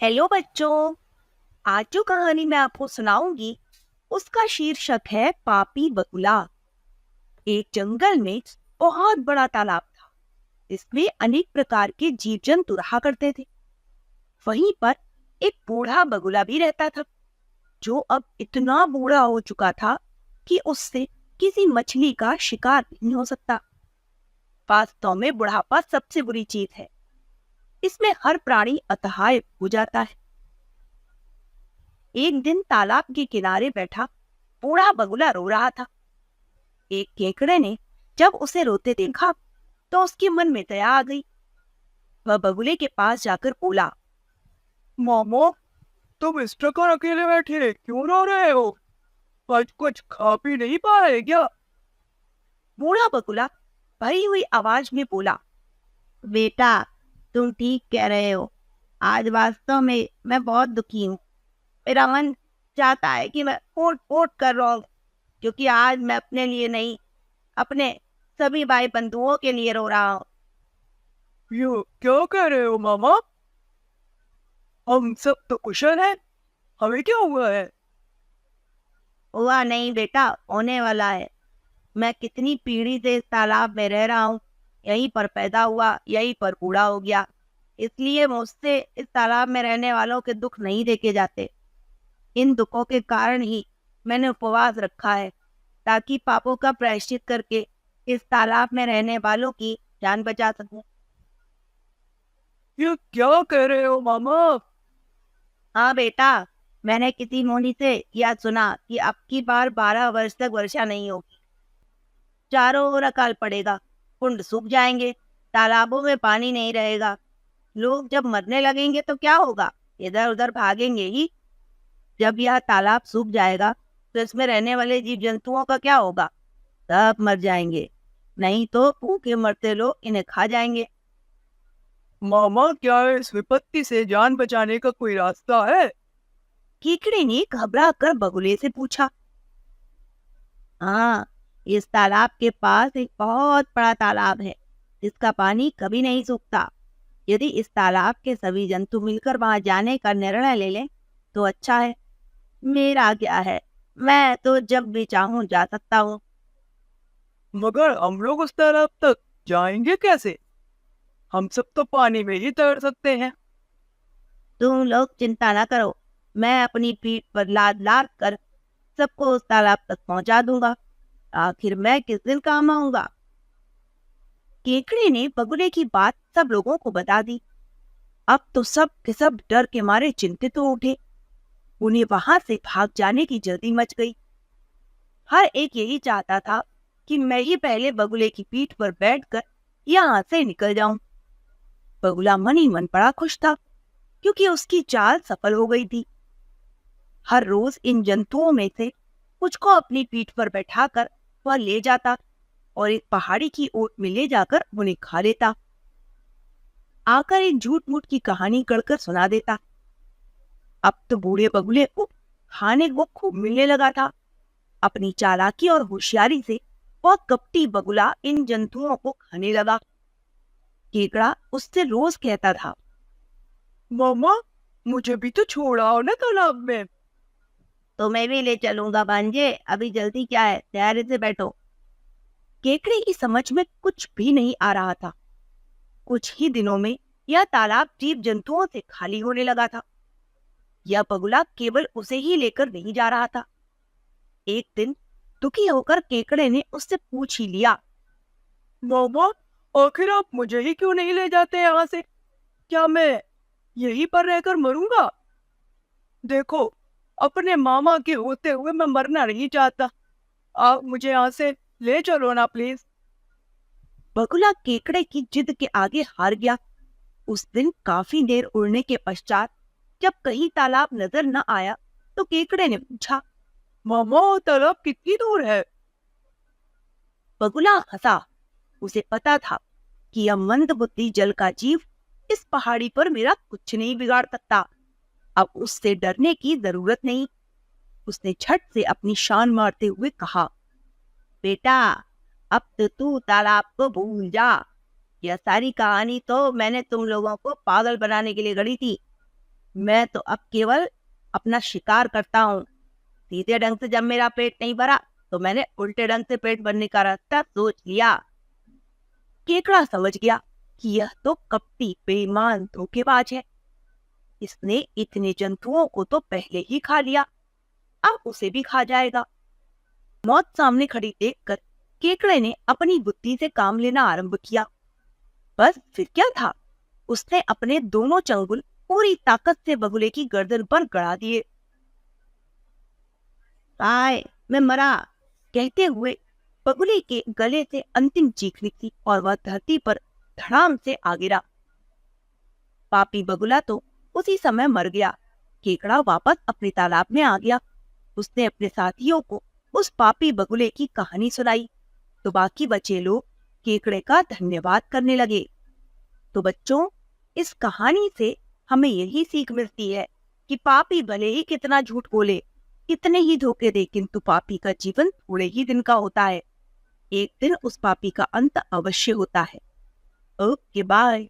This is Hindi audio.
हेलो बच्चों। आज जो कहानी मैं आपको सुनाऊंगी उसका शीर्षक है पापी बगुला। एक जंगल में बहुत बड़ा तालाब था। इसमें अनेक प्रकार के जीव जंतु रहा करते थे। वहीं पर एक बूढ़ा बगुला भी रहता था, जो अब इतना बूढ़ा हो चुका था कि उससे किसी मछली का शिकार नहीं हो सकता। वास्तव में बुढ़ापा सबसे बुरी चीज है। इसमें हर प्राणी असहाय हो जाता है। एक दिन तालाब के किनारे बैठा बूढ़ा बगुला रो रहा था। एक केकड़े ने जब उसे रोते देखा तो उसके मन में दया आ गई। वह बगुले के पास जाकर बोला, मामा, तुम इस प्रकार अकेले बैठे क्यों रो रहे हो? आज कुछ खा पी नहीं पा रहे क्या? बूढ़ा बगुला भरी हुई आवाज में बोला, बेटा, तुम ठीक कह रहे हो। आज वास्तव में मैं बहुत दुखी हूँ। मेरा मन चाहता है कि मैं फूट फूट कर रो, क्योंकि आज मैं अपने लिए नहीं, अपने सभी भाई बंधुओं के लिए रो रहा हूँ। ये क्या कह रहे हो मामा? हम सब तो कुशल हैं। हमें क्या हुआ है? हुआ नहीं बेटा, होने वाला है। मैं कितनी पीढ़ी से इस तालाब में रह रहा हूँ। यहीं पर पैदा हुआ, यहीं पर बूढ़ा हो गया। इसलिए मुझसे इस तालाब में रहने वालों के दुख नहीं देखे जाते। इन दुखों के कारण ही मैंने उपवास रखा है, ताकि पापों का प्रायश्चित करके इस तालाब में रहने वालों की जान बचा सकूं। ये क्या कह रहे हो मामा? हाँ बेटा, मैंने किसी मुनि से यह सुना कि अब की बार 12 वर्ष तक वर्षा नहीं होगी। चारों ओर अकाल पड़ेगा, कुंड सूख जाएंगे, तालाबों में पानी नहीं रहेगा। लोग जब मरने लगेंगे तो क्या होगा? इधर उधर भागेंगे ही। जब यह तालाब सूख जाएगा तो इसमें रहने वाले जीव जंतुओं का क्या होगा? सब मर जाएंगे, नहीं तो भूखे मरते लोग इन्हें खा जाएंगे। मामा, क्या इस विपत्ति से जान बचाने का कोई रास्ता है? कीकड़े ने घबरा कर बगुले से पूछा। हाँ, इस तालाब के पास एक बहुत बड़ा तालाब है, जिसका पानी कभी नहीं सूखता। यदि इस तालाब के सभी जंतु मिलकर वहां जाने का निर्णय ले लें तो अच्छा है। मेरा क्या है, मैं तो जब भी चाहूं जा सकता हूँ। मगर हम लोग उस तालाब तक जाएंगे कैसे? हम सब तो पानी में ही तैर सकते हैं। तुम लोग चिंता ना करो, मैं अपनी पीठ पर लाद लाद कर सबको उस तालाब तक पहुंचा दूंगा। आखिर मैं किस दिन काम आऊंगा? केकड़े ने बगुले की बात सब लोगों को बता दी। अब तो सब के सब डर के मारे चिंतित हो उठे। उन्हें वहां से भाग जाने की जल्दी मच गई। हर एक यही चाहता था कि मैं ही पहले बगुले की पीठ पर बैठकर यहाँ से निकल जाऊं। बगुला मन ही मन बड़ा खुश था, क्योंकि उसकी चाल सफल हो गई थी। हर रोज इन जंतुओं में से कुछ को अपनी पीठ पर बैठाकर वह ले जाता और एक पहाड़ी की ओट में ले जाकर उन्हें खा लेता। आकर एक झूठ मूठ की कहानी गढ़कर सुना देता। अब तो बूढ़े बगुले को खाने को खूब मिलने लगा था। अपनी चालाकी और होशियारी से वह कपटी बगुला इन जंतुओं को खाने लगा। केकड़ा उससे रोज कहता था, मामा, मुझे भी तो छोड़ाओ ना तालाब में। तो मैं भी ले चलूंगा भांजे, अभी जल्दी क्या है, धैर्य से बैठो। केकड़े की समझ में कुछ भी नहीं आ रहा था। कुछ ही दिनों में यह तालाब जीव जंतुओं से खाली होने लगा था। यह बगुला केवल उसे ही लेकर नहीं जा रहा था। एक दिन दुखी होकर केकड़े ने उससे पूछ ही लिया, मामा, आखिर आप मुझे ही क्यों नहीं ले जाते यहाँ से? क्या मैं यहीं पर रहकर मरूंगा? देखो, अपने मामा के होते हुए मैं मरना नहीं चाहता। आप मुझे यहाँ से ले चलो ना प्लीज। बगुला केकड़े की जिद के आगे हार गया। उस दिन काफी देर उड़ने के पश्चात जब कहीं तालाब नजर न आया तो केकड़े ने पूछा। मामा, तालाब कितनी दूर है? बगुला हंसा। उसे पता था कि यह मंदबुद्धि जल का जीव इस पहाड़ी पर मेरा कुछ नहीं बिगाड़ सकता। अब उससे डरने की जरूरत नहीं। उसने झट से अपनी शान मारते हुए कहा, बेटा, अब तो तू तालाब को भूल जा। यह सारी कहानी तो मैंने तुम लोगों को पागल बनाने के लिए गढ़ी थी। मैं तो अब केवल अपना शिकार करता हूँ। सीधे ढंग से जब मेरा पेट नहीं भरा तो मैंने उल्टे ढंग से पेट भरने का रास्ता सोच लिया। केकड़ा समझ गया कि यह तो कपटी, बेईमान, धोखेबाज है। इसने इतने जंतुओं को तो पहले ही खा लिया, अब उसे भी खा जाएगा। मौत सामने खड़ी देखकर केकड़े ने अपनी बुद्धि से काम लेना आरंभ किया। बस फिर क्या था, उसने अपने दोनों चंगुल पूरी ताकत से बगुले की गर्दन पर गड़ा दिए। आय, मैं मरा, कहते हुए बगुले के गले से अंतिम चीख निकली और वह धरती पर धड़ाम से आ गिरा। पापी बगुला तो उसी समय मर गया। केकड़ा वापस अपने तालाब में आ गया। उसने अपने साथियों को उस पापी बगुले की कहानी सुनाई तो बाकी बचे लोग केकड़े का धन्यवाद करने लगे। तो बच्चों, इस कहानी से हमें यही सीख मिलती है कि पापी भले ही कितना झूठ बोले, कितने ही धोखे दे, किंतु पापी का जीवन थोड़े ही दिन का होता है। एक दिन उस पापी का अंत अवश्य होता है। Okay, bye.